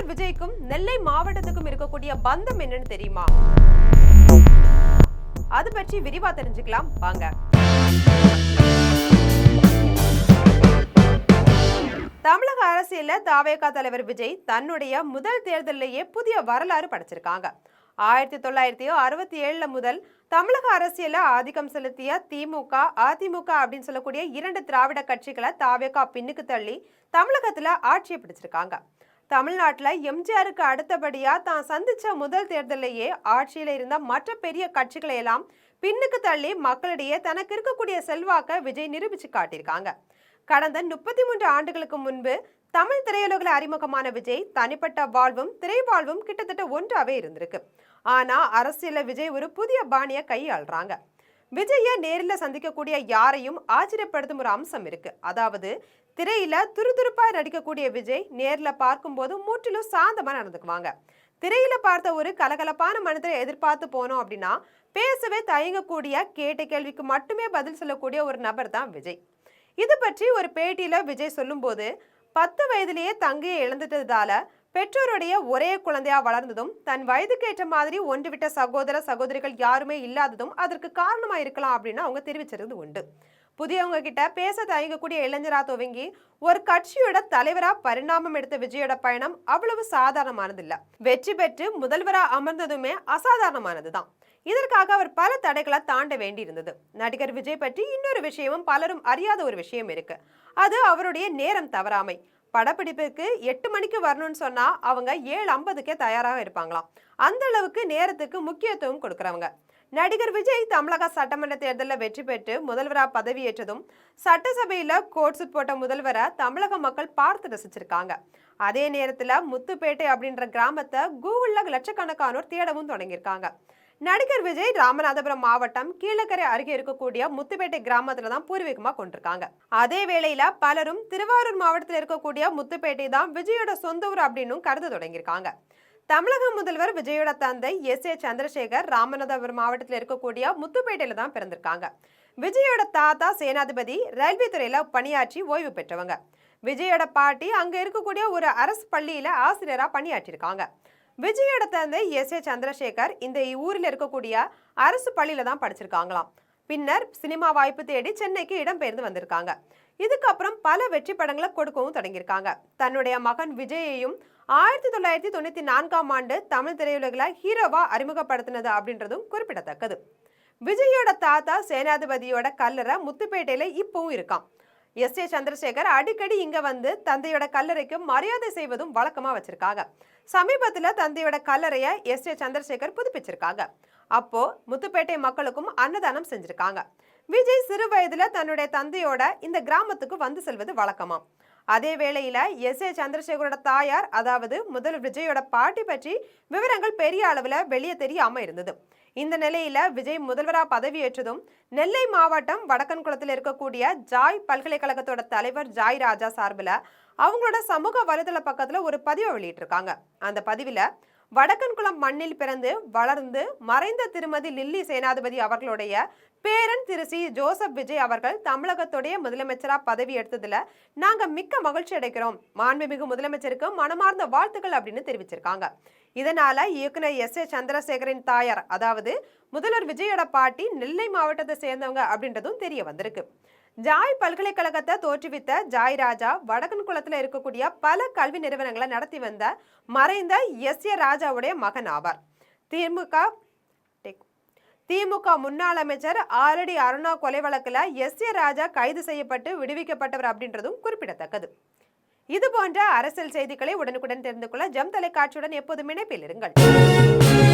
விஜய்க்கும் நெல்லை மாவட்டத்துக்கும் இருக்கக்கூடிய பந்தம் என்னன்னு தெரியுமா? அது பற்றி விரிவா தெரிஞ்சுக்கலாம் வாங்க. தமிழக அரசியல்ல தாவேகா தலைவர் விஜய் தன்னுடைய முதல் தேர்தலிலேயே புதிய வரலாறு படைச்சிருக்காங்க. 1967 முதல் தமிழக அரசியல ஆதிக்கம் செலுத்திய திமுக, அதிமுக அப்படின்னு சொல்லக்கூடிய இரண்டு திராவிட கட்சிகளை தாவேகா பின்னுக்கு தள்ளி தமிழகத்துல ஆட்சியை பிடிச்சிருக்காங்க. தமிழ்நாட்டுல எம்ஜிஆருக்கு அடுத்தபடியா தான் சந்திச்ச முதல் தேர்தலிலேயே ஆட்சியில இருந்த மற்ற பெரிய கட்சிகளை எல்லாம் பின்னுக்கு தள்ளி மக்களிடையே தனக்கு இருக்கக்கூடிய செல்வாக்க விஜய் நிரூபிச்சு காட்டியிருக்காங்க. கடந்த 33 ஆண்டுகளுக்கு முன்பு தமிழ் திரையுலகில் அறிமுகமான விஜய் தனிப்பட்ட வாழ்வும் திரை வாழ்வும் கிட்டத்தட்ட ஒன்றாவே இருந்திருக்கு. ஆனா அரசியல விஜய் ஒரு புதிய பாணியை கையாளுறாங்க. விஜய நேரில் சந்திக்கக்கூடிய யாரையும் ஆச்சரியப்படுத்தும் ஒரு அம்சம் இருக்கு. அதாவது திரையில துருதுருப்பா நடிக்கக்கூடிய விஜய் நேர்ல பார்க்கும்போது முற்றிலும் சாந்தமா நடந்துக்குவாங்க. திரையில பார்த்த ஒரு கலகலப்பான மனிதரை எதிர்பார்த்து போனோம் அப்படின்னா பேசவே தயங்கக்கூடிய, கேட்ட கேள்விக்கு மட்டுமே பதில் சொல்லக்கூடிய ஒரு நபர் தான் விஜய். இது பற்றி ஒரு பேட்டியில விஜய் சொல்லும் போது 10 வயதிலேயே தங்கையை இழந்துட்டதால பெற்றோருடைய ஒரே குழந்தையா வளர்ந்ததும் தன் வயதுக்கு ஏற்ற மாதிரி ஒன்றுவிட்ட சகோதர சகோதரிகள் யாருமே இல்லாததும் அதற்கு காரணமா இருக்கலாம் அப்படின்னு அவங்க தெரிவிச்சிருந்தது உண்டு. புதியவங்க கிட்ட பேச தயங்கக்கூடிய இளைஞரா துவங்கி ஒரு கட்சியோட தலைவரா பரிணாமம் எடுத்த விஜயோட பயணம் அவ்வளவு சாதாரணமானது இல்ல. வெற்றி பெற்று முதல்வரா அமர்ந்ததுமே அசாதாரணமானதுதான். இதற்காக அவர் பல தடைகளை தாண்ட வேண்டி இருந்தது. நடிகர் விஜய் பற்றி இன்னொரு விஷயமும் பலரும் அறியாத ஒரு விஷயம் இருக்கு. அது அவருடைய நேரம் தவறாமை. படப்பிடிப்புக்கு 8 மணிக்கு வரணும்னு சொன்னா அவங்க 7:50க்கே தயாராக இருப்பாங்களாம். அந்த அளவுக்கு நேரத்துக்கு முக்கியத்துவம் கொடுக்கறவங்க. நடிகர் விஜய் தமிழக சட்டமன்ற தேர்தலில் வெற்றி பெற்று முதல்வரா பதவியேற்றதும் சட்டசபையில கோட் சூட் போட்ட முதல்வரை தமிழக மக்கள் பார்த்து ரசிச்சிருக்காங்க. அதே நேரத்துல முத்துப்பேட்டை அப்படின்ற கிராமத்தை கூகுள்ல லட்சக்கணக்கானோர் தேடவும் தொடங்கியிருக்காங்க. நடிகர் விஜய் ராமநாதபுரம் மாவட்டம் கீழக்கரை அருகே இருக்கக்கூடிய முத்துப்பேட்டை கிராமத்துல தான் பூர்வீகமா கொண்டிருக்காங்க. அதே வேளையில பலரும் திருவாரூர் மாவட்டத்தில் இருக்கக்கூடிய முத்துப்பேட்டை தான் விஜயோட சொந்த ஊர் அப்படின்னு கருத தொடங்கியிருக்காங்க. தமிழக முதல்வர் விஜயோட தந்தை S.A. சந்திரசேகர் ராமநாதபுரம் மாவட்டத்தில் இருக்கக்கூடிய முத்துப்பேட்டையில தான் பிறந்திருக்காங்க. விஜயோட தாத்தா சேனாதிபதி ரயில்வே துறையில பணியாற்றி ஓய்வு பெற்றவங்க. விஜயோட பாட்டி அங்க இருக்கக்கூடிய ஒரு அரசு பள்ளியில ஆசிரியரா பணியாற்றிருக்காங்க. விஜயோட தந்தை S.A. சந்திரசேகர் இந்த ஊரில் இருக்கக்கூடிய அரசு பள்ளியில தான் படிச்சிருக்காங்களாம். பின்னர் சினிமா வாய்ப்பு தேடி சென்னைக்கு இடம்பெயர்ந்து வந்திருக்காங்க. இதுக்கப்புறம் பல வெற்றி படங்களை கொடுக்கவும் தொடங்கியிருக்காங்க. தன்னுடைய மகன் விஜயையும் 1994ஆம் ஆண்டு தமிழ் திரையுலகில ஹீரோவா அறிமுகப்படுத்தினது அப்படின்றதும் குறிப்பிடத்தக்கது. விஜயோட தாத்தா சேனாதிபதியோட கல்லறை முத்துப்பேட்டையில இப்பவும் இருக்காம். S.A. சந்திரசேகர் அடிக்கடி இங்க வந்து தந்தையோட கல்லறைக்கு மரியாதை செய்வதும் வழக்கமா வச்சிருக்காங்க. சமீபத்துல தந்தையோட கல்லறைய S.A. சந்திரசேகர் புதுப்பிச்சிருக்காங்க. அப்போ முத்துப்பேட்டை மக்களுக்கும் அன்னதானம் செஞ்சிருக்காங்க. விஜய் சிறு வயதுல தன்னுடைய தந்தையோட இந்த கிராமத்துக்கு வந்து செல்வது வழக்கமா. அதே வேளையில S.A. சந்திரசேகரோட தாயார், அதாவது முதல்வர் விஜயோட பாட்டி பற்றி விவரங்கள் பெரிய அளவுல வெளியே தெரியாம இருந்தது. இந்த நிலையில விஜய் முதல்வரா பதவியேற்றதும் நெல்லை மாவட்டம் வடக்கன்குளத்தில் இருக்கக்கூடிய ஜாய் பல்கலைக்கழகத்தோட தலைவர் ஜாய் ராஜா சார்பில் அவங்களோட சமூக வலைதள பக்கத்துல ஒரு பதிவை வெளியிட்டிருக்காங்க. அந்த பதிவுல வடக்கன்குளம் மண்ணில் பிறந்து வளர்ந்து மறைந்த திருமதி லில்லி சேனாதிபதி அவர்களுடைய பேரன் திரு சி ஜோசப் விஜய் அவர்கள் தமிழகத்துடைய முதலமைச்சரா பதவி எடுத்ததுல நாங்க மிக்க மகிழ்ச்சி அடைக்கிறோம். மாண்புமிகு முதலமைச்சருக்கு மனமார்ந்த வாழ்த்துக்கள் அப்படின்னு தெரிவிச்சிருக்காங்க. இதனால இயக்குனர் S.A. சந்திரசேகரின் தாயார், அதாவது முதல்வர் விஜயோட பாட்டி நெல்லை மாவட்டத்தை சேர்ந்தவங்க அப்படின்றதும் தெரிய வந்திருக்கு. ஜாய் பல்கலைக்கழகத்தை தோற்றுவித்த ஜாய் ராஜா வடக்கன்குளத்துல இருக்கக்கூடிய பல கல்வி நிறுவனங்களை நடத்தி வந்த மறைந்த S.A. ராஜாவுடைய மகன் ஆவார். திமுக முன்னாள் அமைச்சர் ஆரடி அருணா கொலை வழக்குல S.A. ராஜா கைது செய்யப்பட்டு விடுவிக்கப்பட்டவர் அப்படின்றதும் குறிப்பிடத்தக்கது. இது போன்ற அரசியல் செய்திகளை உடனுக்குடன் தெரிந்து கொள்ள ஜெம் தொலைக்காட்சியுடன் எப்போதும் இணைப்பில் இருங்கள்.